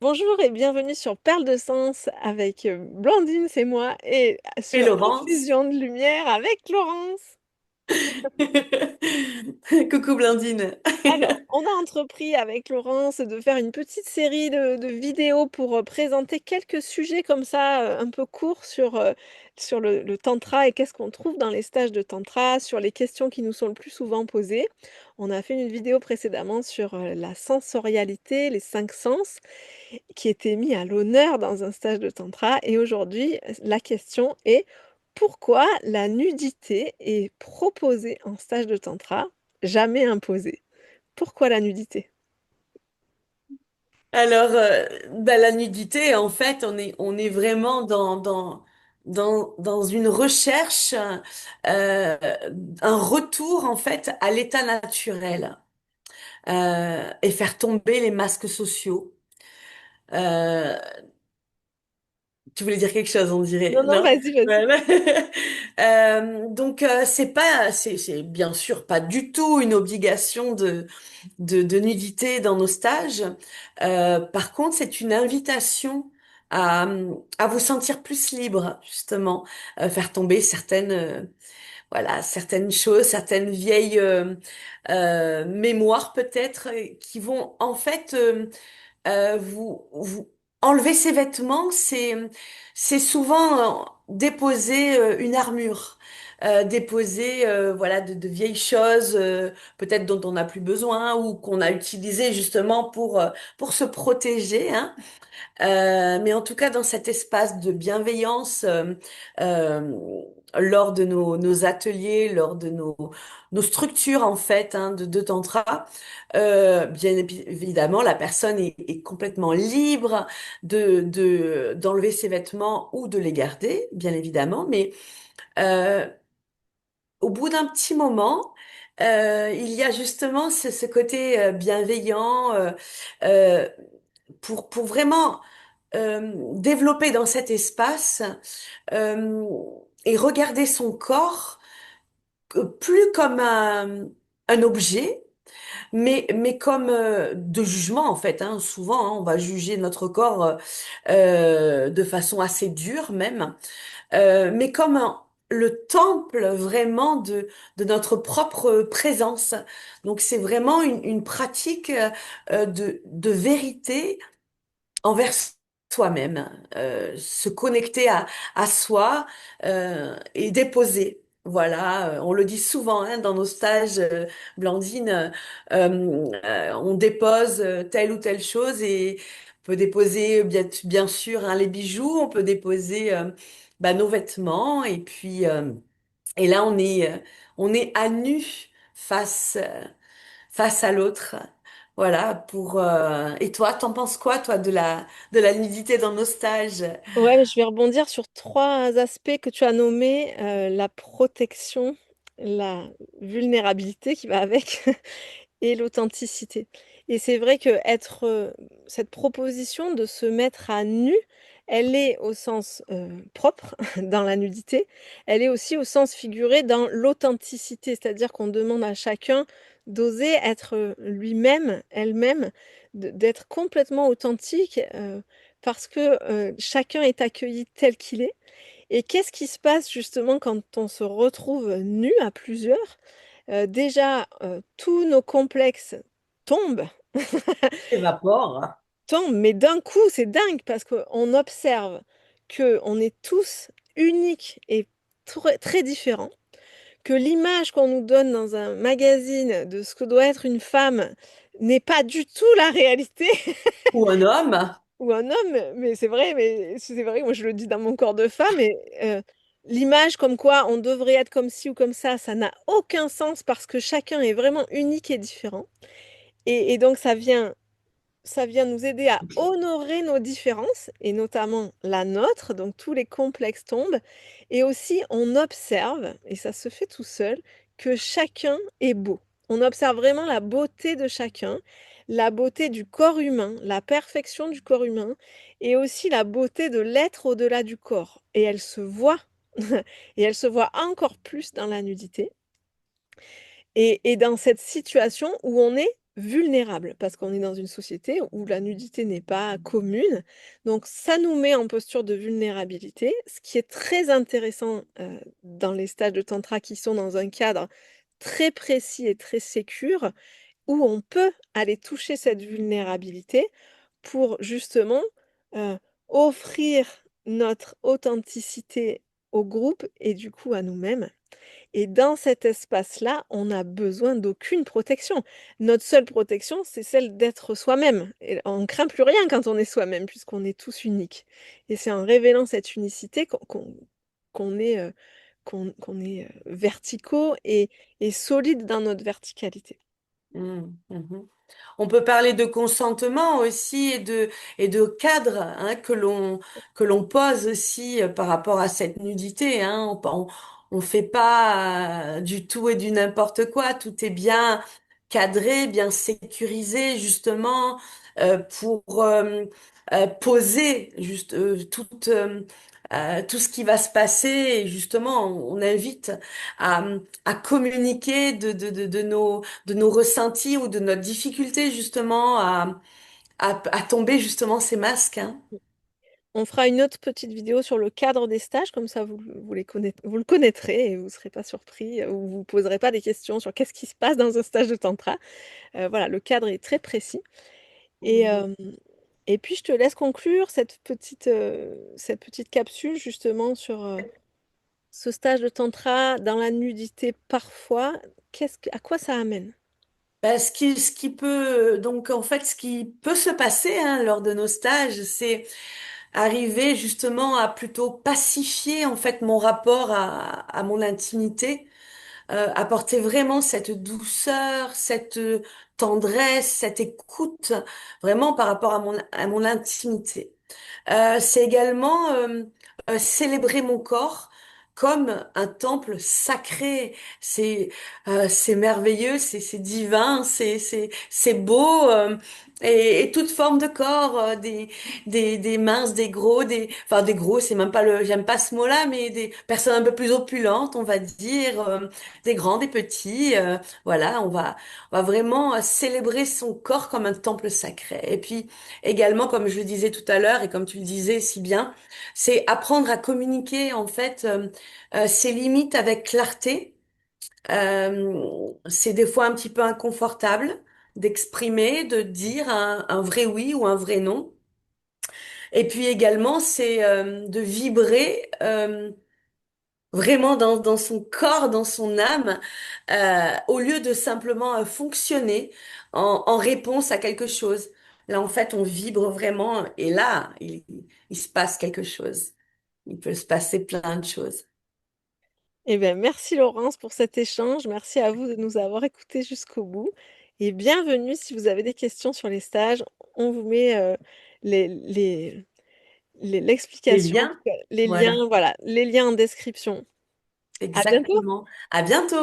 Bonjour et bienvenue sur Perle de Sens avec Blandine, c'est moi, et Et sur Laurence. Infusion de lumière avec Laurence. Coucou Blandine. Alors, on a entrepris avec Laurence de faire une petite série de vidéos pour présenter quelques sujets comme ça, un peu courts sur le tantra et qu'est-ce qu'on trouve dans les stages de tantra, sur les questions qui nous sont le plus souvent posées. On a fait une vidéo précédemment sur la sensorialité, les cinq sens, qui était mis à l'honneur dans un stage de tantra. Et aujourd'hui, la question est pourquoi la nudité est proposée en stage de tantra, jamais imposée? Pourquoi la nudité? Alors, la nudité, en fait, on est vraiment dans une recherche, euh, un retour, en fait, à l'état naturel, et faire tomber les masques sociaux. Euh, Tu voulais dire quelque chose, on dirait, Non, non, non? vas-y, vas-y. Voilà. Donc, c'est bien sûr pas du tout une obligation de nudité dans nos stages. Par contre, c'est une invitation à vous sentir plus libre, justement, faire tomber certaines choses, certaines vieilles mémoires peut-être, qui vont en fait vous enlever ses vêtements, c'est souvent déposer une armure. Déposer voilà de vieilles choses peut-être dont on n'a plus besoin ou qu'on a utilisé justement pour se protéger, hein. Mais en tout cas, dans cet espace de bienveillance, euh, lors de nos ateliers, lors de nos structures en fait de tantra, évidemment, la personne est complètement libre d'enlever ses vêtements ou de les garder, bien évidemment. Mais euh, au bout d'un petit moment, il y a justement ce côté bienveillant euh, pour vraiment développer dans cet espace euh, et regarder son corps plus comme un objet, mais comme de jugement en fait. Hein. Souvent, hein, on va juger notre corps de façon assez dure même, mais comme le temple vraiment de notre propre présence. Donc c'est vraiment une pratique de vérité envers soi-même, se connecter à soi et déposer. Voilà, on le dit souvent hein, dans nos stages, Blandine, on dépose telle ou telle chose et on peut déposer bien sûr hein, les bijoux, on peut déposer nos vêtements et là on est à nu face face à l'autre. Voilà, et toi, t'en penses quoi, toi, de la nudité dans nos stages? Ouais, mais je vais rebondir sur trois aspects que tu as nommés, la protection, la vulnérabilité qui va avec et l'authenticité. Et c'est vrai que cette proposition de se mettre à nu, elle est au sens propre dans la nudité, elle est aussi au sens figuré dans l'authenticité, c'est-à-dire qu'on demande à chacun d'oser être lui-même, elle-même, d'être complètement authentique parce que chacun est accueilli tel qu'il est. Et qu'est-ce qui se passe justement quand on se retrouve nu à plusieurs? Déjà, tous nos complexes tombent, Évapore. tombent, mais d'un coup, c'est dingue parce qu'on observe qu'on est tous uniques et très différents, que l'image qu'on nous donne dans un magazine de ce que doit être une femme n'est pas du tout la réalité. Ou un homme. Ou un homme, mais c'est vrai, moi je le dis dans mon corps de femme, et l'image comme quoi on devrait être comme ci ou comme ça n'a aucun sens parce que chacun est vraiment unique et différent. Et donc ça vient nous aider à honorer nos différences, et notamment la nôtre, donc tous les complexes tombent, et aussi on observe, et ça se fait tout seul, que chacun est beau. On observe vraiment la beauté de chacun, la beauté du corps humain, la perfection du corps humain, et aussi la beauté de l'être au-delà du corps. Et elle se voit, et elle se voit encore plus dans la nudité. Et dans cette situation où on est vulnérable parce qu'on est dans une société où la nudité n'est pas commune. Donc ça nous met en posture de vulnérabilité, ce qui est très intéressant dans les stages de tantra qui sont dans un cadre très précis et très sécure, où on peut aller toucher cette vulnérabilité pour justement euh, offrir notre authenticité au groupe et du coup à nous-mêmes. Et dans cet espace-là, on n'a besoin d'aucune protection. Notre seule protection, c'est celle d'être soi-même. Et on ne craint plus rien quand on est soi-même, puisqu'on est tous uniques. Et c'est en révélant cette unicité qu'on est, qu'on est verticaux et solides dans notre verticalité. Mhm. On peut parler de consentement aussi et de cadre hein, que l'on pose aussi par rapport à cette nudité. Hein. On fait pas du tout et du n'importe quoi. Tout est bien cadré, bien sécurisé justement pour poser juste tout ce qui va se passer. Et justement, on invite à, à communiquer de nos ressentis ou de notre difficulté justement à tomber justement ces masques, hein. On fera une autre petite vidéo sur le cadre des stages, comme ça vous le connaîtrez et vous ne serez pas surpris ou vous ne poserez pas des questions sur qu'est-ce qui se passe dans un stage de tantra. Voilà, le cadre est très précis. Et, Mhm. et puis je te laisse conclure cette petite capsule justement sur ce stage de tantra dans la nudité parfois. À quoi ça amène? Ben, ce qui peut, donc en fait, ce qui peut se passer hein, lors de nos stages, c'est arriver justement à plutôt pacifier en fait mon rapport à mon intimité, apporter vraiment cette douceur, cette tendresse, cette écoute, vraiment par rapport à mon intimité. C'est également célébrer mon corps comme un temple sacré. C'est merveilleux, c'est divin, c'est beau. Et toute forme de corps, des minces, des gros, enfin des gros, c'est même pas le, j'aime pas ce mot-là, mais des personnes un peu plus opulentes, on va dire, des grands, des petits. Voilà, on va vraiment célébrer son corps comme un temple sacré. Et puis également, comme je le disais tout à l'heure et comme tu le disais si bien, c'est apprendre à communiquer en fait ses limites avec clarté. C'est des fois un petit peu inconfortable d'exprimer, de dire un vrai oui ou un vrai non. Et puis également, c'est de vibrer vraiment dans son corps, dans son âme, au lieu de simplement fonctionner en réponse à quelque chose. Là, en fait, on vibre vraiment et là, il se passe quelque chose. Il peut se passer plein de choses. Eh bien, merci Laurence pour cet échange. Merci à vous de nous avoir écoutés jusqu'au bout. Et bienvenue si vous avez des questions sur les stages. On vous met les, les- Les l'explication, en tout liens, cas, les liens, voilà, voilà, les liens en description. À bientôt! exactement. À bientôt!